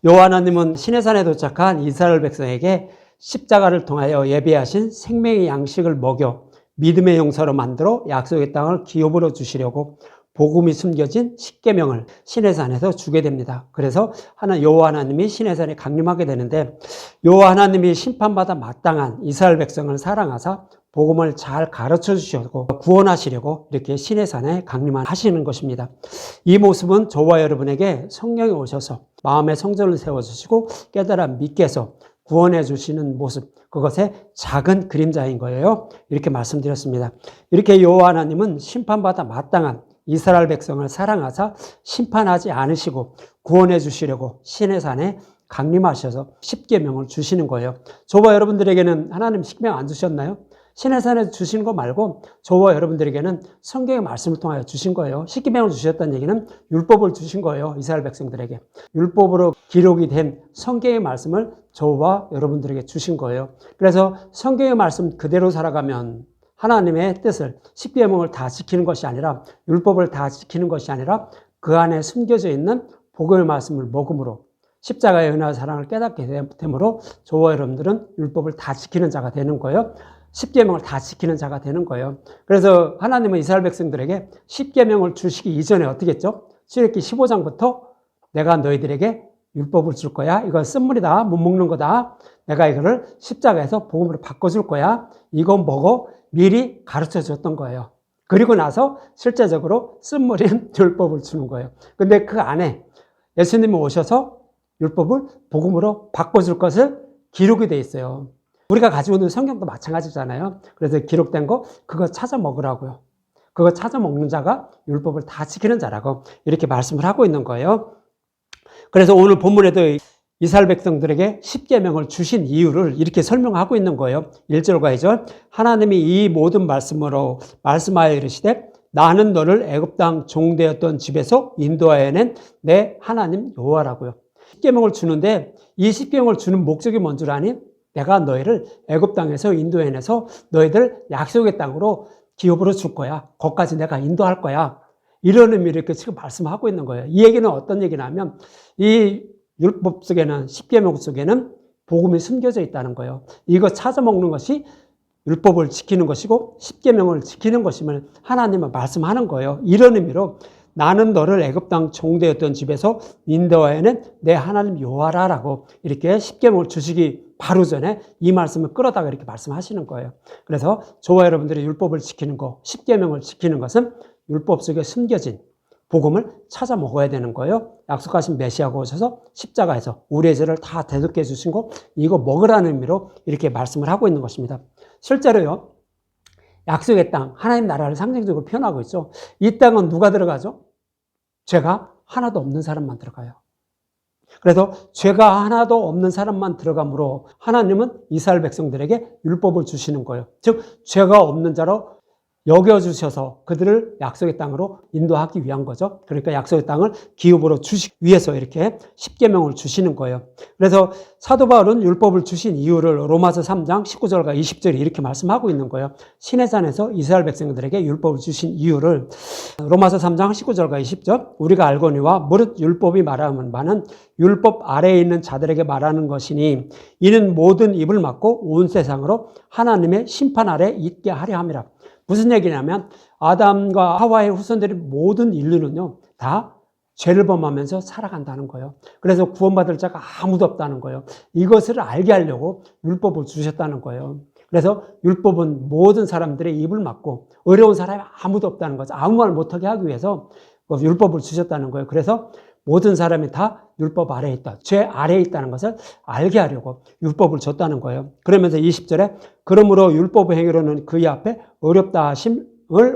여호와 하나님은 시내산에 도착한 이스라엘 백성에게 십자가를 통하여 예비하신 생명의 양식을 먹여 믿음의 용사로 만들어 약속의 땅을 기업으로 주시려고 복음이 숨겨진 십계명을 시내산에서 주게 됩니다. 그래서 여호와 하나님이 시내산에 강림하게 되는데, 여호와 하나님이 심판받아 마땅한 이스라엘 백성을 사랑하사 복음을 잘 가르쳐 주시고 구원하시려고 이렇게 시내산에 강림하시는 것입니다. 이 모습은 저와 여러분에게 성령이 오셔서 마음의 성전을 세워주시고 깨달아 믿게 해서 구원해 주시는 모습, 그것의 작은 그림자인 거예요. 이렇게 말씀드렸습니다. 이렇게 여호와 하나님은 심판받아 마땅한 이스라엘 백성을 사랑하사 심판하지 않으시고 구원해 주시려고 시내산에 강림하셔서 십계명을 주시는 거예요. 저와 여러분들에게는 하나님 십계명 안 주셨나요? 시내산에 주신 거 말고 저와 여러분들에게는 성경의 말씀을 통하여 주신 거예요. 십계명을 주셨다는 얘기는 율법을 주신 거예요. 이스라엘 백성들에게. 율법으로 기록이 된 성경의 말씀을 저와 여러분들에게 주신 거예요. 그래서 성경의 말씀 그대로 살아가면 하나님의 뜻을, 십계명을 다 지키는 것이 아니라, 율법을 다 지키는 것이 아니라 그 안에 숨겨져 있는 복음의 말씀을 먹음으로 십자가의 은혜와 사랑을 깨닫게 되므로 저와 여러분들은 율법을 다 지키는 자가 되는 거예요. 십계명을 다 지키는 자가 되는 거예요. 그래서 하나님은 이스라엘 백성들에게 십계명을 주시기 이전에 어떻게 했죠? 출애굽기 15장부터 내가 너희들에게 율법을 줄 거야. 이건 쓴물이다. 못 먹는 거다. 내가 이거를 십자가에서 복음으로 바꿔줄 거야. 이거 먹어. 미리 가르쳐 줬던 거예요. 그리고 나서 실제적으로 쓴물인 율법을 주는 거예요. 근데 그 안에 예수님이 오셔서 율법을 복음으로 바꿔줄 것을 기록이 돼 있어요. 우리가 가지고 있는 성경도 마찬가지잖아요. 그래서 기록된 거 그거 찾아 먹으라고요. 그거 찾아 먹는 자가 율법을 다 지키는 자라고 이렇게 말씀을 하고 있는 거예요. 그래서 오늘 본문에도 이스라엘 백성들에게 십계명을 주신 이유를 이렇게 설명하고 있는 거예요. 1절과 2절. 하나님이 이 모든 말씀으로 말씀하여 이르시되 나는 너를 애굽 땅 종되었던 집에서 인도하여 낸 내 하나님 여호와라고요. 십계명을 주는데 이 십계명을 주는 목적이 뭔 줄 아니? 내가 너희를 애굽 땅에서 인도해내서 너희들 약속의 땅으로 기업으로 줄 거야. 거기까지 내가 인도할 거야. 이런 의미로 이렇게 지금 말씀하고 있는 거예요. 이 얘기는 어떤 얘기냐면 이 율법 속에는, 십계명 속에는 복음이 숨겨져 있다는 거예요. 이거 찾아 먹는 것이 율법을 지키는 것이고 십계명을 지키는 것임을 하나님은 말씀하는 거예요. 이런 의미로 나는 너를 애굽 땅 종되었던 집에서 인도하여낸 내 하나님 여호와라라고 이렇게 십계명을 주시기 바로 전에 이 말씀을 끌어다가 이렇게 말씀하시는 거예요. 그래서 저와 여러분들이 율법을 지키는 거, 십계명을 지키는 것은 율법 속에 숨겨진 복음을 찾아 먹어야 되는 거예요. 약속하신 메시아가 오셔서 십자가에서 우리의 죄를 다 대속해 주신 거, 이거 먹으라는 의미로 이렇게 말씀을 하고 있는 것입니다. 실제로요, 약속의 땅, 하나님 나라를 상징적으로 표현하고 있죠. 이 땅은 누가 들어가죠? 죄가 하나도 없는 사람만 들어가요. 그래서 죄가 하나도 없는 사람만 들어가므로 하나님은 이스라엘 백성들에게 율법을 주시는 거예요. 즉 죄가 없는 자로 여겨주셔서 그들을 약속의 땅으로 인도하기 위한 거죠. 그러니까 약속의 땅을 기업으로 주시기 위해서 이렇게 십계명을 주시는 거예요. 그래서 사도 바울은 율법을 주신 이유를 로마서 3장 19절과 20절에 이렇게 말씀하고 있는 거예요. 시내산에서 이스라엘 백성들에게 율법을 주신 이유를 로마서 3장 19절과 20절, 우리가 알거니와 무릇 율법이 말하는 바는 율법 아래에 있는 자들에게 말하는 것이니 이는 모든 입을 막고 온 세상으로 하나님의 심판 아래 있게 하려 함이라. 무슨 얘기냐면 아담과 하와의 후손들이 모든 인류는요 다 죄를 범하면서 살아간다는 거예요. 그래서 구원받을 자가 아무도 없다는 거예요. 이것을 알게 하려고 율법을 주셨다는 거예요. 그래서 율법은 모든 사람들의 입을 막고 어려운 사람이 아무도 없다는 거죠. 아무 말 못하게 하기 위해서 율법을 주셨다는 거예요. 그래서 모든 사람이 다 율법 아래에 있다. 죄 아래에 있다는 것을 알게 하려고 율법을 줬다는 거예요. 그러면서 20절에 그러므로 율법의 행위로는 그의 앞에 어렵다 하심을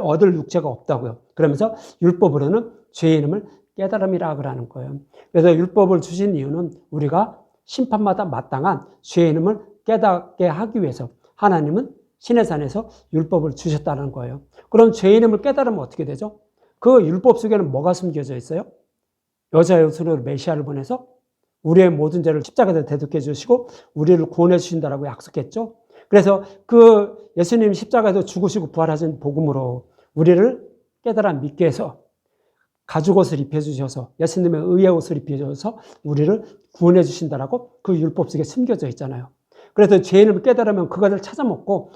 얻을 육체가 없다고요. 그러면서 율법으로는 죄의 이름을 깨달음이라 그러는 거예요. 그래서 율법을 주신 이유는 우리가 심판마다 마땅한 죄의 이름을 깨닫게 하기 위해서 하나님은 시내산에서 율법을 주셨다는 거예요. 그럼 죄의 이름을 깨달으면 어떻게 되죠? 그 율법 속에는 뭐가 숨겨져 있어요? 여자의 손으로 메시아를 보내서 우리의 모든 죄를 십자가에서 대속해 주시고 우리를 구원해 주신다라고 약속했죠. 그래서 그 예수님 십자가에서 죽으시고 부활하신 복음으로 우리를 깨달아 믿게 해서 가죽 옷을 입혀주셔서 예수님의 의의 옷을 입혀주셔서 우리를 구원해 주신다라고 그 율법 속에 숨겨져 있잖아요. 그래서 죄인을 깨달으면 그것을 찾아먹고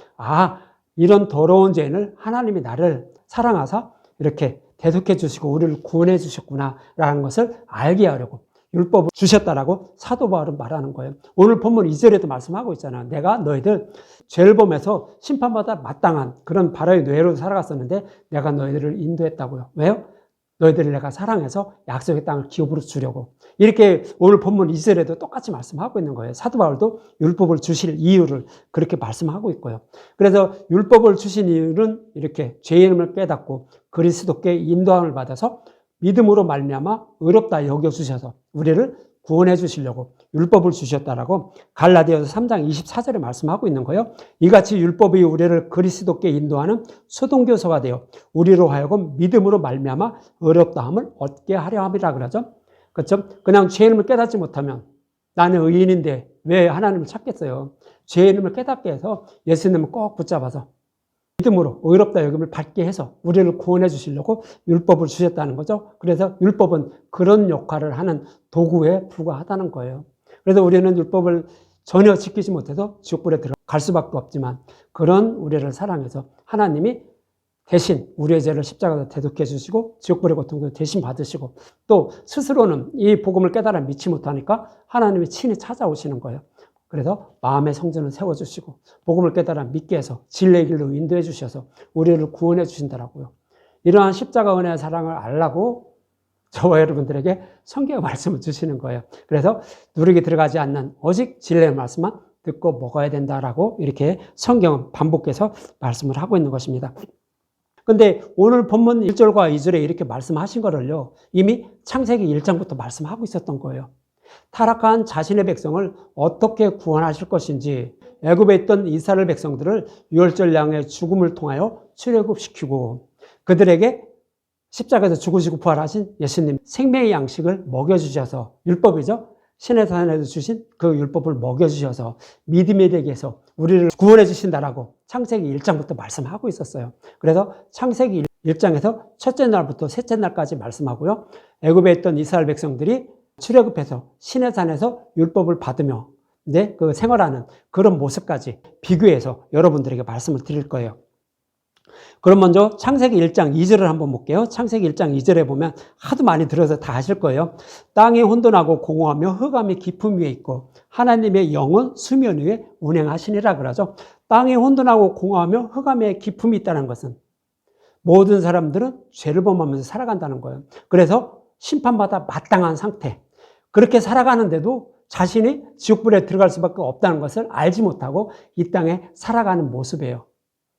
이런 더러운 죄인을 하나님이 나를 사랑하사 이렇게 대속해 주시고 우리를 구원해 주셨구나라는 것을 알게 하려고 율법을 주셨다라고 사도 바울은 말하는 거예요. 오늘 본문 2절에도 말씀하고 있잖아요. 내가 너희들 죄를 범해서 심판받아 마땅한 그런 바로의 뇌로 살아갔었는데 내가 너희들을 인도했다고요. 왜요? 너희들을 내가 사랑해서 약속의 땅을 기업으로 주려고. 이렇게 오늘 본문 2절에도 똑같이 말씀하고 있는 거예요. 사도 바울도 율법을 주실 이유를 그렇게 말씀하고 있고요. 그래서 율법을 주신 이유는 이렇게 죄인임을 깨닫고 그리스도께 인도함을 받아서 믿음으로 말미암아 의롭다 여겨주셔서 우리를 구원해 주시려고 율법을 주셨다라고 갈라디아서 3장 24절에 말씀하고 있는 거예요. 이같이 율법이 우리를 그리스도께 인도하는 수동교서가 되어 우리로 하여금 믿음으로 말미암아 의롭다함을 얻게 하려 함이라 그러죠. 그렇죠? 그냥 죄인임을 깨닫지 못하면 나는 의인인데 왜 하나님을 찾겠어요? 죄인임을 깨닫게 해서 예수님을 꼭 붙잡아서 믿음으로 의롭다 여김을 받게 해서 우리를 구원해 주시려고 율법을 주셨다는 거죠. 그래서 율법은 그런 역할을 하는 도구에 불과하다는 거예요. 그래서 우리는 율법을 전혀 지키지 못해서 지옥불에 들어갈 수밖에 없지만 그런 우리를 사랑해서 하나님이 대신 우리의 죄를 십자가에서 대속해 주시고 지옥불의 고통도 대신 받으시고 또 스스로는 이 복음을 깨달아 믿지 못하니까 하나님이 친히 찾아오시는 거예요. 그래서 마음의 성전을 세워주시고 복음을 깨달아 믿게 해서 진리의 길로 인도해 주셔서 우리를 구원해 주신다라고요. 이러한 십자가 은혜의 사랑을 알라고 저와 여러분들에게 성경의 말씀을 주시는 거예요. 그래서 누르기 들어가지 않는 오직 진리의 말씀만 듣고 먹어야 된다라고 이렇게 성경은 반복해서 말씀을 하고 있는 것입니다. 근데 오늘 본문 1절과 2절에 이렇게 말씀하신 거를요, 이미 창세기 1장부터 말씀하고 있었던 거예요. 타락한 자신의 백성을 어떻게 구원하실 것인지 애굽에 있던 이스라엘 백성들을 유월절 양의 죽음을 통하여 출애굽시키고 그들에게 십자가에서 죽으시고 부활하신 예수님 생명의 양식을 먹여주셔서 율법이죠. 신의 산에서 주신 그 율법을 먹여주셔서 믿음에 대게 해서 우리를 구원해 주신다라고 창세기 1장부터 말씀하고 있었어요. 그래서 창세기 1장에서 첫째 날부터 셋째 날까지 말씀하고요. 애굽에 있던 이스라엘 백성들이 출애굽해서 신의 산에서 율법을 받으며 이제 그 생활하는 그런 모습까지 비교해서 여러분들에게 말씀을 드릴 거예요. 그럼 먼저 창세기 1장 2절을 한번 볼게요. 창세기 1장 2절에 보면 하도 많이 들어서 다 아실 거예요. 땅이 혼돈하고 공허하며 흑암이 깊음 위에 있고 하나님의 영은 수면 위에 운행하시니라 그러죠. 땅이 혼돈하고 공허하며 흑암에 깊음이 있다는 것은 모든 사람들은 죄를 범하면서 살아간다는 거예요. 그래서 심판받아 마땅한 상태. 그렇게 살아가는데도 자신이 지옥불에 들어갈 수밖에 없다는 것을 알지 못하고 이 땅에 살아가는 모습이에요.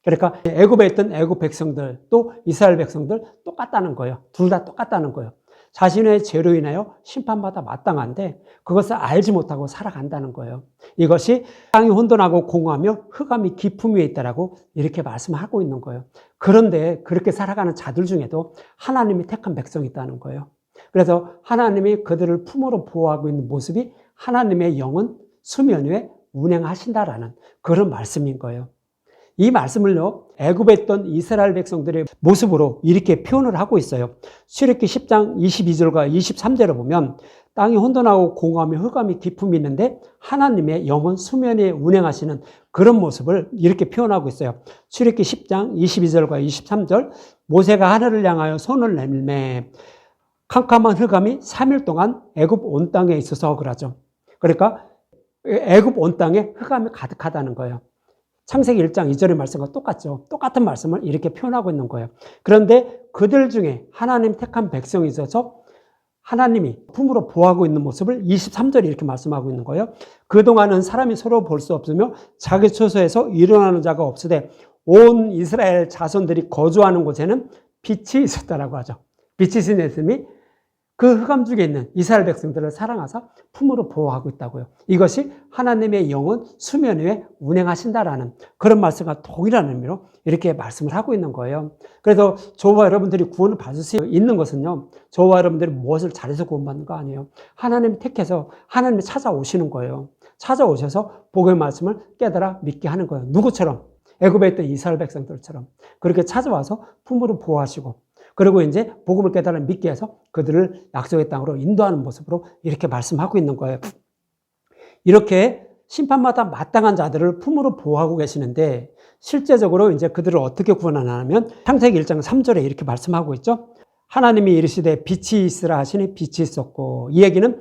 그러니까 애굽에 있던 애굽 백성들 또 이스라엘 백성들 똑같다는 거예요. 둘 다 똑같다는 거예요. 자신의 죄로 인하여 심판받아 마땅한데 그것을 알지 못하고 살아간다는 거예요. 이것이 땅이 혼돈하고 공허하며 흑암이 깊음 위에 있다라고 이렇게 말씀하고 있는 거예요. 그런데 그렇게 살아가는 자들 중에도 하나님이 택한 백성이 있다는 거예요. 그래서 하나님이 그들을 품으로 보호하고 있는 모습이 하나님의 영은 수면 위에 운행하신다라는 그런 말씀인 거예요. 이 말씀을요, 애굽에 있던 이스라엘 백성들의 모습으로 이렇게 표현을 하고 있어요. 출애굽기 10장 22절과 23절을 보면 땅이 혼돈하고 공허하며 흑암이 깊음이 있는데 하나님의 영은 수면 위에 운행하시는 그런 모습을 이렇게 표현하고 있어요. 출애굽기 10장 22절과 23절 모세가 하늘을 향하여 손을 내밀매 캄캄한 흑암이 3일 동안 애굽 온 땅에 있어서 그러죠. 그러니까 애굽 온 땅에 흑암이 가득하다는 거예요. 창세기 1장 2절의 말씀과 똑같죠. 똑같은 말씀을 이렇게 표현하고 있는 거예요. 그런데 그들 중에 하나님 택한 백성이 있어서 하나님이 품으로 보호하고 있는 모습을 23절에 이렇게 말씀하고 있는 거예요. 그동안은 사람이 서로 볼 수 없으며 자기 처소에서 일어나는 자가 없으되 온 이스라엘 자손들이 거주하는 곳에는 빛이 있었다라고 하죠. 빛이신 예수님이 그 흑암 중에 있는 이스라엘 백성들을 사랑하사 품으로 보호하고 있다고요. 이것이 하나님의 영은 수면 위에 운행하신다라는 그런 말씀과 동일한 의미로 이렇게 말씀을 하고 있는 거예요. 그래서 저와 여러분들이 구원을 받을 수 있는 것은요, 저와 여러분들이 무엇을 잘해서 구원받는 거 아니에요. 하나님이 택해서 하나님이 찾아오시는 거예요. 찾아오셔서 복음의 말씀을 깨달아 믿게 하는 거예요. 누구처럼? 애굽에 있던 이스라엘 백성들처럼 그렇게 찾아와서 품으로 보호하시고 그리고 이제 복음을 깨달아 믿게 해서 그들을 약속의 땅으로 인도하는 모습으로 이렇게 말씀하고 있는 거예요. 이렇게 심판마다 마땅한 자들을 품으로 보호하고 계시는데 실제적으로 이제 그들을 어떻게 구원하냐면 창세기 1장 3절에 이렇게 말씀하고 있죠. 하나님이 이르시되 빛이 있으라 하시니 빛이 있었고, 이 얘기는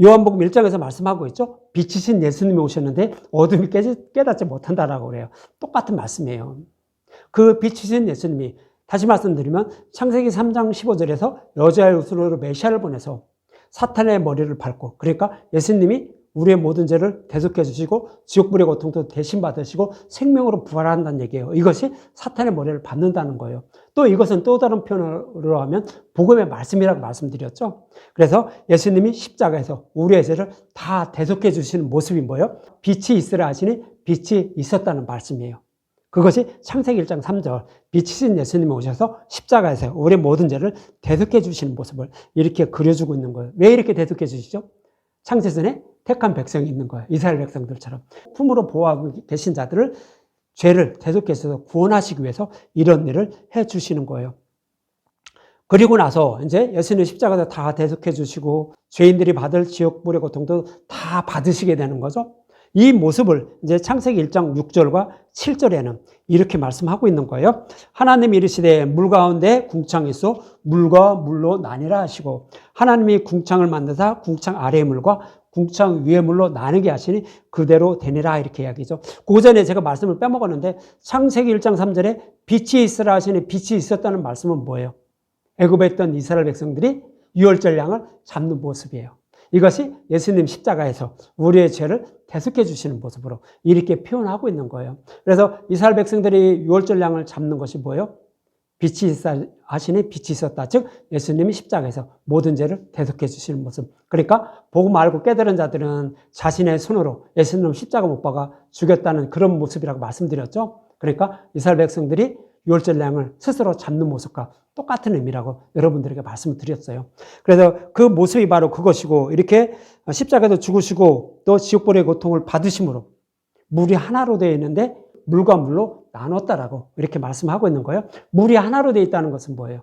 요한복음 1장에서 말씀하고 있죠. 빛이신 예수님이 오셨는데 어둠이 깨닫지 못한다라고 그래요. 똑같은 말씀이에요. 그 빛이신 예수님이, 다시 말씀드리면 창세기 3장 15절에서 여자의 옷으로 메시아를 보내서 사탄의 머리를 밟고, 그러니까 예수님이 우리의 모든 죄를 대속해 주시고 지옥불의 고통도 대신 받으시고 생명으로 부활한다는 얘기예요. 이것이 사탄의 머리를 밟는다는 거예요. 또 이것은 또 다른 표현으로 하면 복음의 말씀이라고 말씀드렸죠. 그래서 예수님이 십자가에서 우리의 죄를 다 대속해 주시는 모습이 뭐예요? 빛이 있으라 하시니 빛이 있었다는 말씀이에요. 그것이 창세기 1장 3절 빛이신 예수님이 오셔서 십자가에서 우리의 모든 죄를 대속해 주시는 모습을 이렇게 그려주고 있는 거예요. 왜 이렇게 대속해 주시죠? 창세전에 택한 백성이 있는 거예요. 이스라엘 백성들처럼 품으로 보호하고 계신 자들을 죄를 대속해 주셔서 구원하시기 위해서 이런 일을 해 주시는 거예요. 그리고 나서 이제 예수님 십자가에서 다 대속해 주시고 죄인들이 받을 지옥불의 고통도 다 받으시게 되는 거죠. 이 모습을 이제 창세기 1장 6절과 7절에는 이렇게 말씀하고 있는 거예요. 하나님이 이르시되 물 가운데 궁창이 있어 물과 물로 나뉘라 하시고, 하나님이 궁창을 만드사 궁창 아래의 물과 궁창 위의 물로 나누게 하시니 그대로 되니라, 이렇게 이야기죠. 그 전에 제가 말씀을 빼먹었는데 창세기 1장 3절에 빛이 있으라 하시니 빛이 있었다는 말씀은 뭐예요? 애굽에 있던 이스라엘 백성들이 유월절 양을 잡는 모습이에요. 이것이 예수님 십자가에서 우리의 죄를 대속해 주시는 모습으로 이렇게 표현하고 있는 거예요. 그래서 이스라엘 백성들이 유월절 양을 잡는 것이 뭐예요? 빛이 있어 하시니 빛이 있었다. 즉 예수님이 십자가에서 모든 죄를 대속해 주시는 모습. 그러니까 복음 알고 깨달은 자들은 자신의 손으로 예수님 십자가 못 박아 죽였다는 그런 모습이라고 말씀드렸죠. 그러니까 이스라엘 백성들이 유월절 양을 스스로 잡는 모습과 똑같은 의미라고 여러분들에게 말씀을 드렸어요. 그래서 그 모습이 바로 그것이고, 이렇게 십자가에서 죽으시고 또 지옥불의 고통을 받으심으로 물이 하나로 되어 있는데 물과 물로 나눴다라고 이렇게 말씀하고 있는 거예요. 물이 하나로 되어 있다는 것은 뭐예요?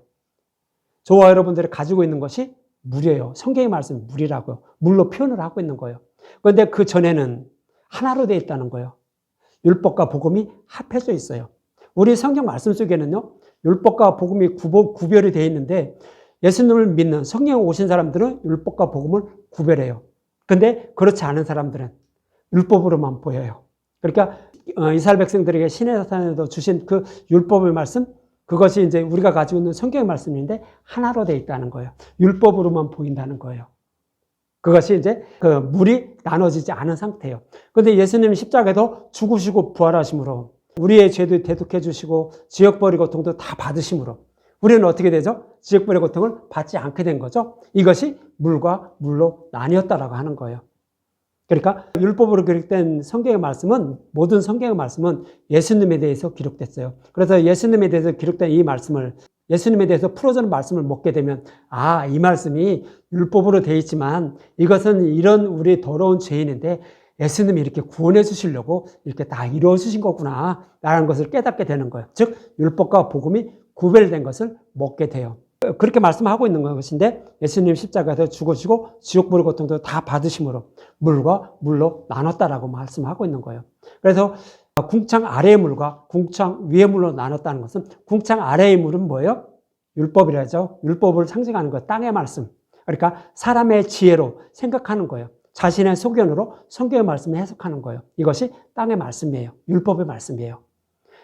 저와 여러분들이 가지고 있는 것이 물이에요. 성경의 말씀은 물이라고요. 물로 표현을 하고 있는 거예요. 그런데 그 전에는 하나로 되어 있다는 거예요. 율법과 복음이 합해져 있어요. 우리 성경 말씀 속에는요, 율법과 복음이 구별이 되어 있는데 예수님을 믿는 성령에 오신 사람들은 율법과 복음을 구별해요. 근데 그렇지 않은 사람들은 율법으로만 보여요. 그러니까 이스라엘 백성들에게 시내산에서 주신 그 율법의 말씀, 그것이 이제 우리가 가지고 있는 성경의 말씀인데 하나로 되어 있다는 거예요. 율법으로만 보인다는 거예요. 그것이 이제 그 물이 나눠지지 않은 상태예요. 그런데 예수님이 십자가에도 죽으시고 부활하심으로 우리의 죄도 대속해 주시고 지옥불의 고통도 다 받으심으로 우리는 어떻게 되죠? 지옥불의 고통을 받지 않게 된 거죠. 이것이 물과 물로 나뉘었다라고 하는 거예요. 그러니까 율법으로 기록된 성경의 말씀은, 모든 성경의 말씀은 예수님에 대해서 기록됐어요. 그래서 예수님에 대해서 기록된 이 말씀을, 예수님에 대해서 풀어주는 말씀을 먹게 되면, 아, 이 말씀이 율법으로 되어 있지만 이것은 이런 우리 더러운 죄인인데 예수님이 이렇게 구원해 주시려고 이렇게 다 이루어 주신 거구나 라는 것을 깨닫게 되는 거예요. 즉 율법과 복음이 구별된 것을 먹게 돼요. 그렇게 말씀하고 있는 것인데 예수님 십자가에서 죽으시고 지옥불의 고통도 다 받으심으로 물과 물로 나눴다라고 말씀하고 있는 거예요. 그래서 궁창 아래의 물과 궁창 위의 물로 나눴다는 것은, 궁창 아래의 물은 뭐예요? 율법이라죠. 율법을 상징하는 것, 땅의 말씀. 그러니까 사람의 지혜로 생각하는 거예요. 자신의 소견으로 성경의 말씀을 해석하는 거예요. 이것이 땅의 말씀이에요. 율법의 말씀이에요.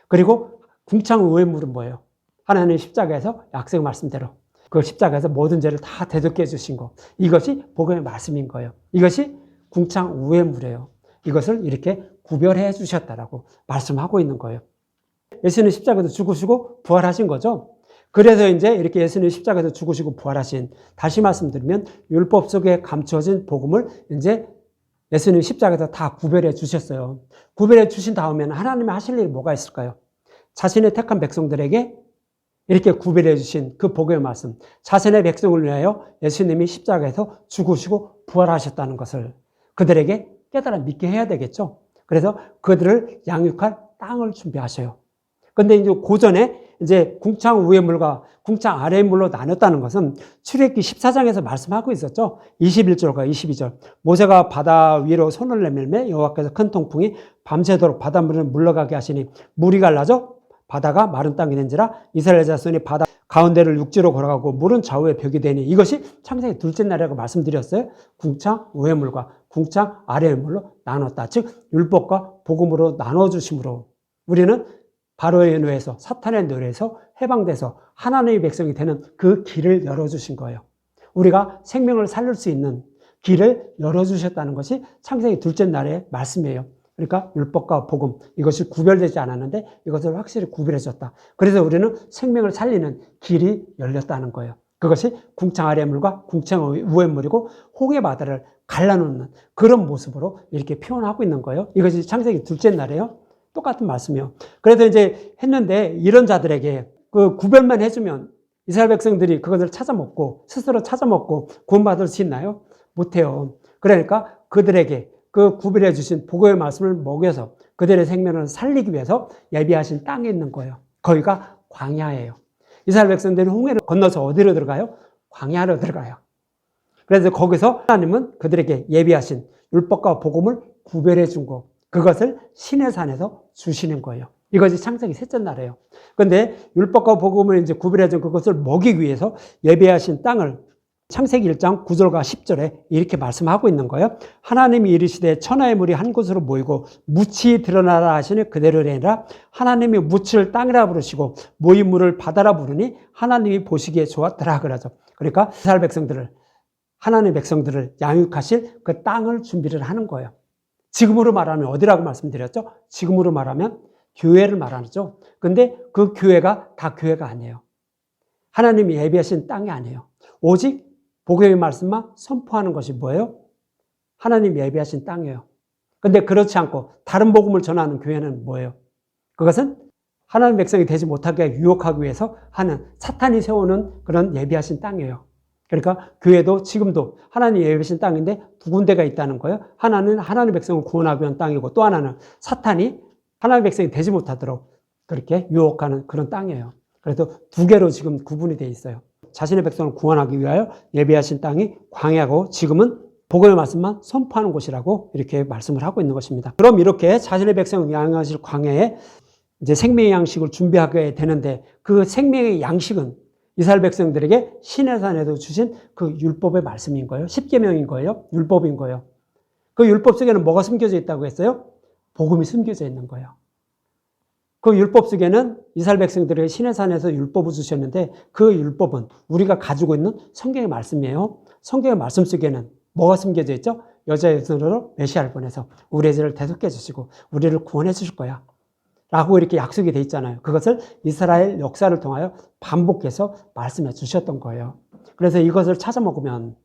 그리고 궁창 위의 물은 뭐예요? 하나님 십자가에서 약속의 말씀대로 그 십자가에서 모든 죄를 다 대속해 주신 것, 이것이 복음의 말씀인 거예요. 이것이 궁창 위의 물이에요. 이것을 이렇게 구별해 주셨다라고 말씀하고 있는 거예요. 예수님 십자가에서 죽으시고 부활하신 거죠. 그래서 이제 이렇게 예수님 십자가에서 죽으시고 부활하신, 다시 말씀드리면 율법 속에 감추어진 복음을 이제 예수님 십자가에서 다 구별해 주셨어요. 구별해 주신 다음에는 하나님이 하실 일이 뭐가 있을까요? 자신의 택한 백성들에게 이렇게 구별해 주신 그 복음의 말씀, 자신의 백성을 위하여 예수님이 십자가에서 죽으시고 부활하셨다는 것을 그들에게 깨달아 믿게 해야 되겠죠. 그래서 그들을 양육할 땅을 준비하셔요. 그런데 이제 고전에 이제 궁창 위의 물과 궁창 아래의 물로 나눴다는 것은 출애굽기 14장에서 말씀하고 있었죠. 21절과 22절. 모세가 바다 위로 손을 내밀매 여호와께서 큰 통풍이 밤새도록 바닷물을 물러가게 하시니 물이 갈라져 바다가 마른 땅이 된지라 이스라엘 자손이 바다 가운데를 육지로 걸어가고 물은 좌우에 벽이 되니 이것이 창세기 둘째 날이라고 말씀드렸어요. 궁창 위의 물과 궁창 아래의 물로 나눴다. 즉 율법과 복음으로 나눠주심으로 우리는 바로의 노예에서 사탄의 노예에서 해방돼서 하나님의 백성이 되는 그 길을 열어주신 거예요. 우리가 생명을 살릴 수 있는 길을 열어주셨다는 것이 창세기 둘째 날의 말씀이에요. 그러니까 율법과 복음 이것이 구별되지 않았는데 이것을 확실히 구별해줬다. 그래서 우리는 생명을 살리는 길이 열렸다는 거예요. 그것이 궁창 아래의 물과 궁창 위의 물이고 홍해 바다를 갈라놓는 그런 모습으로 이렇게 표현하고 있는 거예요. 이것이 창세기 둘째 날이에요. 똑같은 말씀이요. 그래서 이제 했는데 이런 자들에게 그 구별만 해주면 이스라엘 백성들이 그것을 찾아먹고 스스로 찾아먹고 구원받을 수 있나요? 못해요. 그러니까 그들에게 그 구별해 주신 복음의 말씀을 먹여서 그들의 생명을 살리기 위해서 예비하신 땅에 있는 거예요. 거기가 광야예요. 이스라엘 백성들이 홍해를 건너서 어디로 들어가요? 광야로 들어가요. 그래서 거기서 하나님은 그들에게 예비하신 율법과 복음을 구별해 준 거, 그것을 신의 산에서 주시는 거예요. 이것이 창세기 셋째 날이에요. 그런데 율법과 복음을 이제 구별해 준 그것을 먹이기 위해서 예비하신 땅을 창세기 1장 9절과 10절에 이렇게 말씀하고 있는 거예요. 하나님이 이르시되 천하의 물이 한 곳으로 모이고 묻이 드러나라 하시니 그대로 되니라. 하나님이 묻을 땅이라 부르시고 모인 물을 바다라 부르니 하나님이 보시기에 좋았더라 그러죠. 그러니까 이스라엘 백성들을 하나님의 백성들을 양육하실 그 땅을 준비를 하는 거예요. 지금으로 말하면 어디라고 말씀드렸죠? 지금으로 말하면 교회를 말하죠. 근데 그 교회가 다 교회가 아니에요. 하나님이 예비하신 땅이 아니에요. 오직 복음의 말씀만 선포하는 것이 뭐예요? 하나님 예비하신 땅이에요. 근데 그렇지 않고 다른 복음을 전하는 교회는 뭐예요? 그것은 하나님 백성이 되지 못하게 유혹하기 위해서 하는 사탄이 세우는 그런 예비하신 땅이에요. 그러니까 교회도 지금도 하나님 예비하신 땅인데 두 군데가 있다는 거예요. 하나는 하나님 백성을 구원하기 위한 땅이고 또 하나는 사탄이 하나님 백성이 되지 못하도록 그렇게 유혹하는 그런 땅이에요. 그래서 두 개로 지금 구분이 되어 있어요. 자신의 백성을 구원하기 위하여 예비하신 땅이 광야고 지금은 복음의 말씀만 선포하는 곳이라고 이렇게 말씀을 하고 있는 것입니다. 그럼 이렇게 자신의 백성을 양육하실 광야에 이제 생명의 양식을 준비하게 되는데 그 생명의 양식은 이스라엘 백성들에게 시내산에도 주신 그 율법의 말씀인 거예요. 십계명인 거예요. 율법인 거예요. 그 율법 속에는 뭐가 숨겨져 있다고 했어요? 복음이 숨겨져 있는 거예요. 그 율법 속에는 이스라엘 백성들에게 시내산에서 율법을 주셨는데 그 율법은 우리가 가지고 있는 성경의 말씀이에요. 성경의 말씀 속에는 뭐가 숨겨져 있죠? 여자의 손으로 메시아를 보내서 우리의 죄를 대속해 주시고 우리를 구원해 주실 거야 라고 이렇게 약속이 돼 있잖아요. 그것을 이스라엘 역사를 통하여 반복해서 말씀해 주셨던 거예요. 그래서 이것을 찾아 먹으면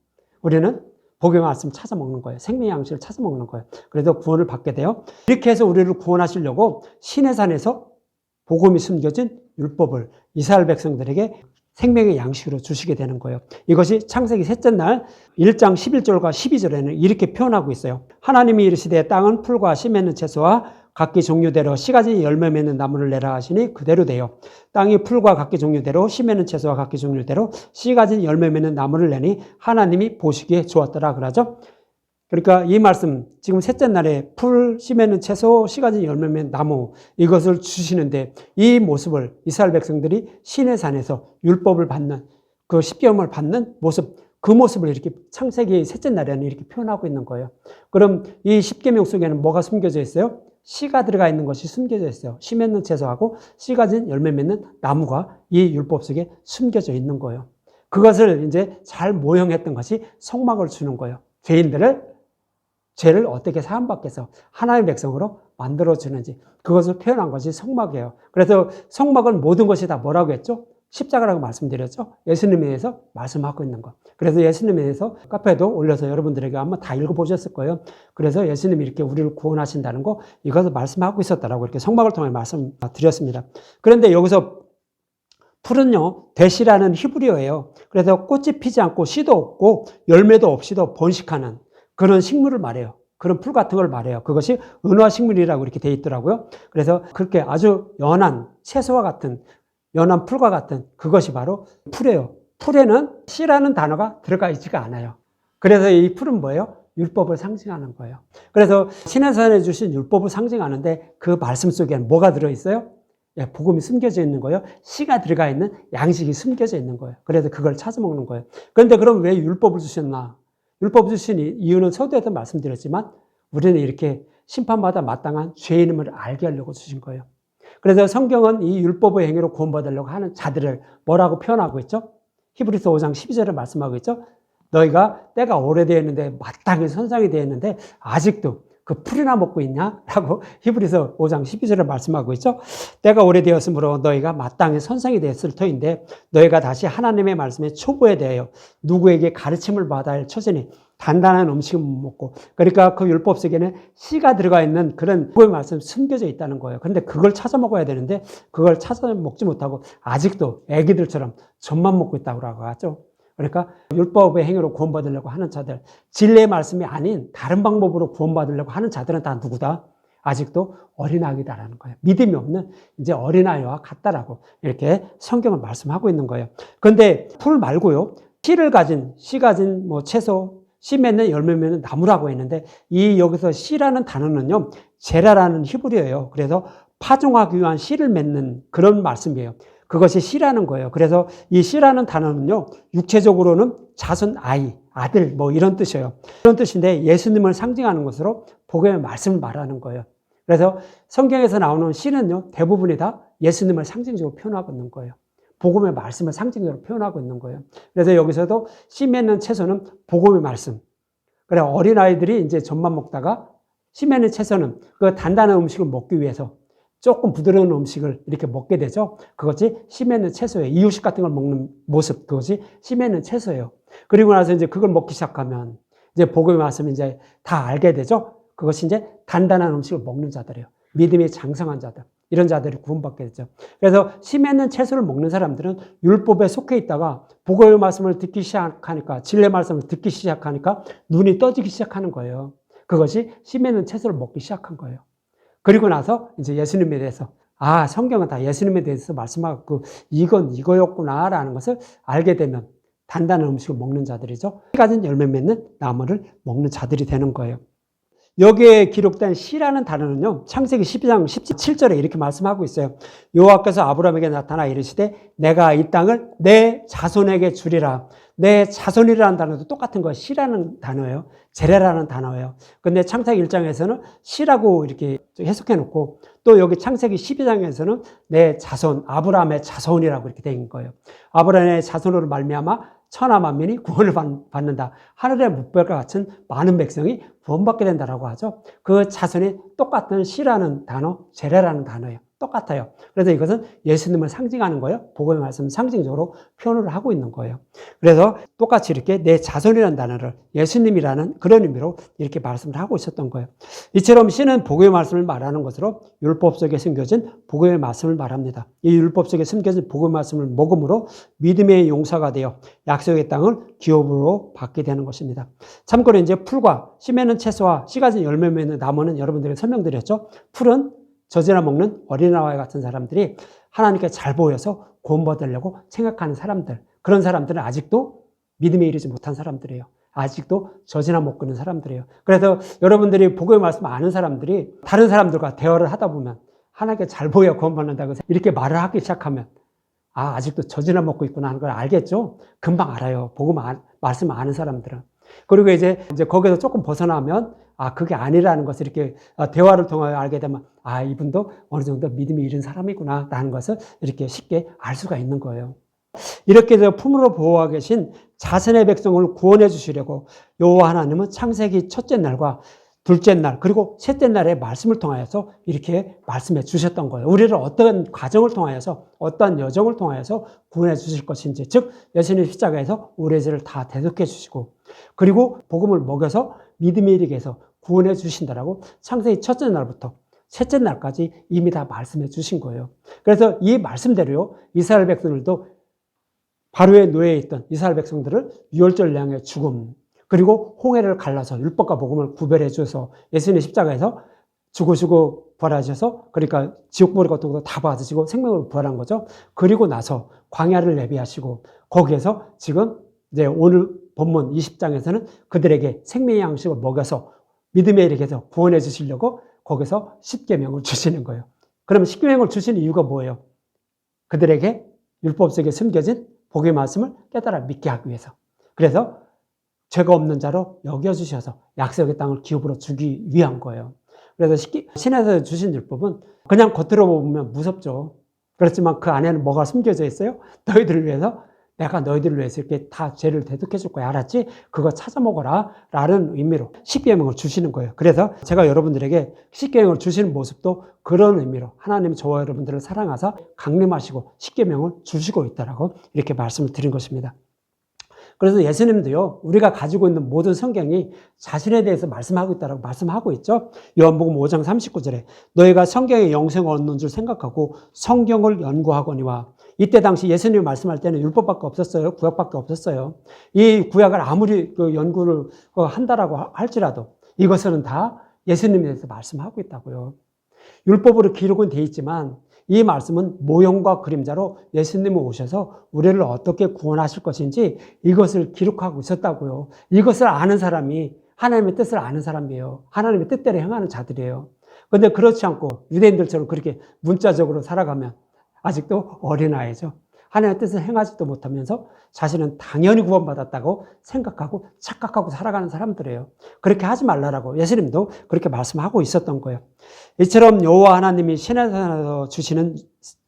우리는 복음의 말씀 찾아 먹는 거예요. 생명의 양식을 찾아 먹는 거예요. 그래서 구원을 받게 돼요. 이렇게 해서 우리를 구원하시려고 시내산에서 복음이 숨겨진 율법을 이스라엘 백성들에게 생명의 양식으로 주시게 되는 거예요. 이것이 창세기 셋째 날 1장 11절과 12절에는 이렇게 표현하고 있어요. 하나님이 이르시되 땅은 풀과 씨 맺는 채소와 각기 종류대로 씨가지 열매 맺는 나무를 내라 하시니 그대로 돼요. 땅이 풀과 각기 종류대로 씨 맺는 채소와 각기 종류대로 씨가지 열매 맺는 나무를 내니 하나님이 보시기에 좋았더라 그러죠. 그러니까 이 말씀 지금 셋째 날에 풀, 씨 맺는 채소, 씨가지 열매 맺는 나무 이것을 주시는데 이 모습을 이스라엘 백성들이 시내산에서 율법을 받는 그 십계명을 받는 모습 그 모습을 이렇게 창세기 셋째 날에는 이렇게 표현하고 있는 거예요. 그럼 이 십계명 속에는 뭐가 숨겨져 있어요? 씨가 들어가 있는 것이 숨겨져 있어요. 씨 맺는 채소하고 씨 가진 열매 맺는 나무가 이 율법 속에 숨겨져 있는 거예요. 그것을 이제 잘 모형했던 것이 성막을 주는 거예요. 죄를 어떻게 사함받게 해서 하나님의 백성으로 만들어주는지 그것을 표현한 것이 성막이에요. 그래서 성막은 모든 것이 다 뭐라고 했죠? 십자가라고 말씀드렸죠. 예수님에 대해서 말씀하고 있는 것. 그래서 예수님에 대해서 카페에도 올려서 여러분들에게 아마 다 읽어보셨을 거예요. 그래서 예수님이 이렇게 우리를 구원하신다는 거 이것을 말씀하고 있었다라고 이렇게 성막을 통해 말씀드렸습니다. 그런데 여기서 풀은요, 대시라는 히브리어예요. 그래서 꽃이 피지 않고 씨도 없고 열매도 없이도 번식하는 그런 식물을 말해요. 그런 풀 같은 걸 말해요. 그것이 은화식물이라고 이렇게 돼 있더라고요. 그래서 그렇게 아주 연한 채소와 같은 연한 풀과 같은 그것이 바로 풀이에요. 풀에는 씨라는 단어가 들어가 있지가 않아요. 그래서 이 풀은 뭐예요? 율법을 상징하는 거예요. 그래서 시내산에 주신 율법을 상징하는데 그 말씀 속에는 뭐가 들어있어요? 예, 복음이 숨겨져 있는 거예요. 씨가 들어가 있는 양식이 숨겨져 있는 거예요. 그래서 그걸 찾아 먹는 거예요. 그런데 그럼 왜 율법을 주셨나? 율법을 주신 이유는 서두에도 말씀드렸지만 우리는 이렇게 심판받아 마땅한 죄인임을 알게 하려고 주신 거예요. 그래서 성경은 이 율법의 행위로 구원받으려고 하는 자들을 뭐라고 표현하고 있죠? 히브리서 5장 12절을 말씀하고 있죠? 너희가 때가 오래되었는데 마땅히 선상이 되었는데 아직도 그 풀이나 먹고 있냐? 라고 히브리서 5장 12절을 말씀하고 있죠. 때가 오래되었으므로 너희가 마땅히 선상이 되었을 터인데 너희가 다시 하나님의 말씀에 초보에 대하여 누구에게 가르침을 받아야 할 처지니 단단한 음식을 못 먹고, 그러니까 그 율법 속에는 씨가 들어가 있는 그런 복음의 말씀이 숨겨져 있다는 거예요. 그런데 그걸 찾아 먹어야 되는데 그걸 찾아 먹지 못하고 아직도 애기들처럼 젖만 먹고 있다고 하죠. 그러니까 율법의 행위로 구원받으려고 하는 자들, 진리의 말씀이 아닌 다른 방법으로 구원받으려고 하는 자들은 다 누구다? 아직도 어린아이다라는 거예요. 믿음이 없는 이제 어린아이와 같다라고 이렇게 성경은 말씀하고 있는 거예요. 그런데 풀 말고요, 씨 가진 뭐 채소, 씨 맺는 열매 맺는 나무라고 했는데 이 여기서 씨라는 단어는요, 제라라는 히브리어예요. 그래서 파종하기 위한 씨를 맺는 그런 말씀이에요. 그것이 씨라는 거예요. 그래서 이 씨라는 단어는요, 육체적으로는 자손 아들 뭐 이런 뜻이에요. 이런 뜻인데 예수님을 상징하는 것으로 복음의 말씀을 말하는 거예요. 그래서 성경에서 나오는 씨는요, 대부분이 다 예수님을 상징적으로 표현하고 있는 거예요. 복음의 말씀을 상징적으로 표현하고 있는 거예요. 그래서 여기서도 씨 맺는 채소는 복음의 말씀. 그래, 어린아이들이 이제 젖만 먹다가 씨 맺는 채소는 그 단단한 음식을 먹기 위해서 조금 부드러운 음식을 이렇게 먹게 되죠. 그것이 씨 맺는 채소예요. 이유식 같은 걸 먹는 모습, 그것이 씨 맺는 채소예요. 그리고 나서 이제 그걸 먹기 시작하면 이제 복음의 말씀을 이제 다 알게 되죠. 그것이 이제 단단한 음식을 먹는 자들이에요. 믿음이 장성한 자들. 이런 자들이 구원받게 되죠. 그래서 씨 맺는 채소를 먹는 사람들은 율법에 속해 있다가 복음의 말씀을 듣기 시작하니까, 진리의 말씀을 듣기 시작하니까 눈이 떠지기 시작하는 거예요. 그것이 씨 맺는 채소를 먹기 시작한 거예요. 그리고 나서 이제 예수님에 대해서, 성경은 다 예수님에 대해서 말씀하고 이건 이거였구나라는 것을 알게 되면 단단한 음식을 먹는 자들이죠. 씨 가진 열매 맺는 나무를 먹는 자들이 되는 거예요. 여기에 기록된 씨라는 단어는요, 창세기 12장 17절에 이렇게 말씀하고 있어요. 여호와께서 아브라함에게 나타나 이르시되 내가 이 땅을 내 자손에게 주리라. 내 자손이라는 단어도 똑같은 거, 씨라는 단어예요. 제레라는 단어예요. 근데 창세기 1장에서는 씨라고 이렇게 해석해 놓고, 또 여기 창세기 12장에서는 내 자손, 아브라함의 자손이라고 이렇게 된 거예요. 아브라함의 자손으로 말미암아 천하 만민이 구원을 받는다. 하늘의 묵별과 같은 많은 백성이 구원받게 된다라고 하죠. 그 자손이 똑같은 씨라는 단어, 제레라는 단어예요. 똑같아요. 그래서 이것은 예수님을 상징하는 거예요. 복음의 말씀 상징적으로 표현을 하고 있는 거예요. 그래서 똑같이 이렇게 내 자손이라는 단어를 예수님이라는 그런 의미로 이렇게 말씀을 하고 있었던 거예요. 이처럼 씨는 복음의 말씀을 말하는 것으로 율법 속에 숨겨진 복음의 말씀을 말합니다. 이 율법 속에 숨겨진 복음의 말씀을 먹음으로 믿음의 용사가 되어 약속의 땅을 기업으로 받게 되는 것입니다. 참고로 이제 풀과 씨 맺는 채소와 씨 가진 열매 맺는 나무는 여러분들에게 설명드렸죠. 풀은 젖이나 먹는 어린아이와 같은 사람들이 하나님께 잘 보여서 구원받으려고 생각하는 사람들, 그런 사람들은 아직도 믿음에 이르지 못한 사람들이에요. 아직도 젖이나 먹고 있는 사람들이에요. 그래서 여러분들이 복음의 말씀 아는 사람들이 다른 사람들과 대화를 하다 보면 하나님께 잘 보여 구원받는다고 이렇게 말을 하기 시작하면 아직도 젖이나 먹고 있구나 하는 걸 알겠죠? 금방 알아요. 말씀 아는 사람들은. 그리고 이제 거기서 조금 벗어나면 그게 아니라는 것을 이렇게 대화를 통하여 알게 되면 이분도 어느 정도 믿음이 이른 사람이구나 라는 것을 이렇게 쉽게 알 수가 있는 거예요. 이렇게 해서 품으로 보호하고 계신 자신의 백성을 구원해 주시려고 여호와 하나님은 창세기 첫째 날과 둘째 날 그리고 셋째 날의 말씀을 통하여서 이렇게 말씀해 주셨던 거예요. 우리를 어떤 과정을 통하여서 어떤 여정을 통하여서 구원해 주실 것인지, 즉 예수님 십자가에서 우리의 죄를 다 대속해 주시고 그리고 복음을 먹여서 믿음에 이르게 해서 구원해 주신다라고 창세기 첫째 날부터 셋째 날까지 이미 다 말씀해 주신 거예요. 그래서 이 말씀대로요, 이스라엘 백성들도 바로의 노예에 있던 이스라엘 백성들을 유월절 양의 죽음, 그리고 홍해를 갈라서 율법과 복음을 구별해 줘서 예수님의 십자가에서 죽으시고 부활하셔서 그러니까 지옥벌이 같은 것도 다 받으시고 생명으로 부활한 거죠. 그리고 나서 광야를 예비하시고 거기에서 지금 이제 오늘 본문 20장에서는 그들에게 생명의 양식을 먹여서 믿음에 이르게 해서 구원해 주시려고 거기서 십계명을 주시는 거예요. 그러면 십계명을 주시는 이유가 뭐예요? 그들에게 율법 속에 숨겨진 복의 말씀을 깨달아 믿게 하기 위해서. 그래서 죄가 없는 자로 여겨주셔서 약속의 땅을 기업으로 주기 위한 거예요. 그래서 신에서 주신 율법은 그냥 겉으로 보면 무섭죠. 그렇지만 그 안에는 뭐가 숨겨져 있어요? 너희들을 위해서 내가 너희들을 위해서 이렇게 다 죄를 대속해 줄 거야. 알았지? 그거 찾아 먹어라. 라는 의미로 십계명을 주시는 거예요. 그래서 제가 여러분들에게 십계명을 주시는 모습도 그런 의미로 하나님이 저와 여러분들을 사랑하사 강림하시고 십계명을 주시고 있다라고 이렇게 말씀을 드린 것입니다. 그래서 예수님도요, 우리가 가지고 있는 모든 성경이 자신에 대해서 말씀하고 있다라고 말씀하고 있죠. 요한복음 5장 39절에 너희가 성경의 영생을 얻는 줄 생각하고 성경을 연구하거니와. 이때 당시 예수님이 말씀할 때는 율법밖에 없었어요. 구약밖에 없었어요. 이 구약을 아무리 연구를 한다라고 할지라도 이것은 다 예수님에 대해서 말씀하고 있다고요. 율법으로 기록은 돼 있지만 이 말씀은 모형과 그림자로 예수님이 오셔서 우리를 어떻게 구원하실 것인지 이것을 기록하고 있었다고요. 이것을 아는 사람이 하나님의 뜻을 아는 사람이에요. 하나님의 뜻대로 행하는 자들이에요. 그런데 그렇지 않고 유대인들처럼 그렇게 문자적으로 살아가면 아직도 어린아이죠. 하나님의 뜻을 행하지도 못하면서 자신은 당연히 구원받았다고 생각하고 착각하고 살아가는 사람들이에요. 그렇게 하지 말라라고 예수님도 그렇게 말씀하고 있었던 거예요. 이처럼 여호와 하나님이 시내산에서 주시는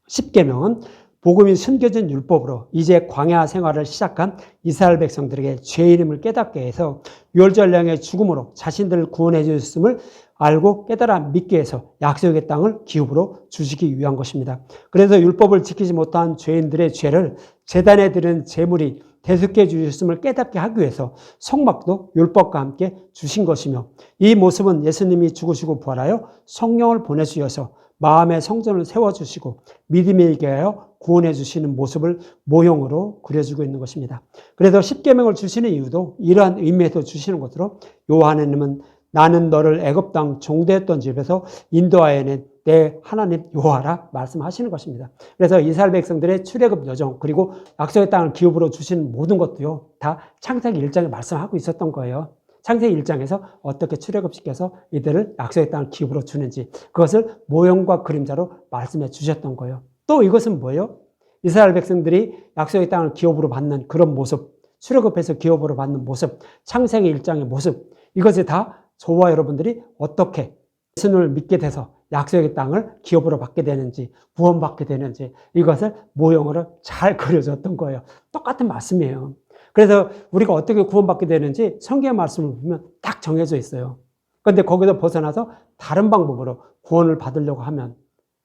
십계명은 복음이 숨겨진 율법으로 이제 광야 생활을 시작한 이스라엘 백성들에게 죄 이름을 깨닫게 해서 유월절량의 죽음으로 자신들을 구원해 주셨음을 알고 깨달아 믿게 해서 약속의 땅을 기업으로 주시기 위한 것입니다. 그래서 율법을 지키지 못한 죄인들의 죄를 제단에 드린 제물이 대속해 주셨음을 깨닫게 하기 위해서 성막도 율법과 함께 주신 것이며 이 모습은 예수님이 죽으시고 부활하여 성령을 보내주셔서 마음의 성전을 세워주시고 믿음에 있게 하여 구원해 주시는 모습을 모형으로 그려주고 있는 것입니다. 그래서 십계명을 주시는 이유도 이러한 의미에서 주시는 것으로 요한은 나는 너를 애굽 땅 종되었던 집에서 인도하여낸 내 하나님 여호와라 말씀하시는 것입니다. 그래서 이스라엘 백성들의 출애굽 여정 그리고 약속의 땅을 기업으로 주시는 모든 것도요 다 창세기 1장에 말씀하고 있었던 거예요. 창세기 1장에서 어떻게 출애굽시켜서 이들을 약속의 땅을 기업으로 주는지 그것을 모형과 그림자로 말씀해 주셨던 거예요. 또 이것은 뭐예요? 이스라엘 백성들이 약속의 땅을 기업으로 받는 그런 모습, 출애굽해서 기업으로 받는 모습, 창세기 1장의 모습 이것이 다 저와 여러분들이 어떻게 예수님을 믿게 돼서 약속의 땅을 기업으로 받게 되는지 구원받게 되는지 이것을 모형으로 잘 그려줬던 거예요. 똑같은 말씀이에요. 그래서 우리가 어떻게 구원받게 되는지 성경의 말씀을 보면 딱 정해져 있어요. 그런데 거기서 벗어나서 다른 방법으로 구원을 받으려고 하면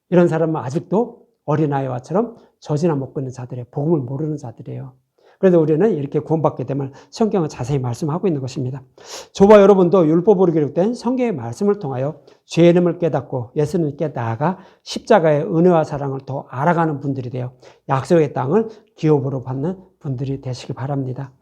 이런 사람은 아직도 어린아이와처럼 젖이나 먹고 있는 자들이에요. 복음을 모르는 자들이에요. 그래서 우리는 이렇게 구원받게 되면 성경은 자세히 말씀하고 있는 것입니다. 저와 여러분도 율법으로 기록된 성경의 말씀을 통하여 죄의 이름을 깨닫고 예수님께 나아가 십자가의 은혜와 사랑을 더 알아가는 분들이 되어 약속의 땅을 기업으로 받는 분들이 되시기 바랍니다.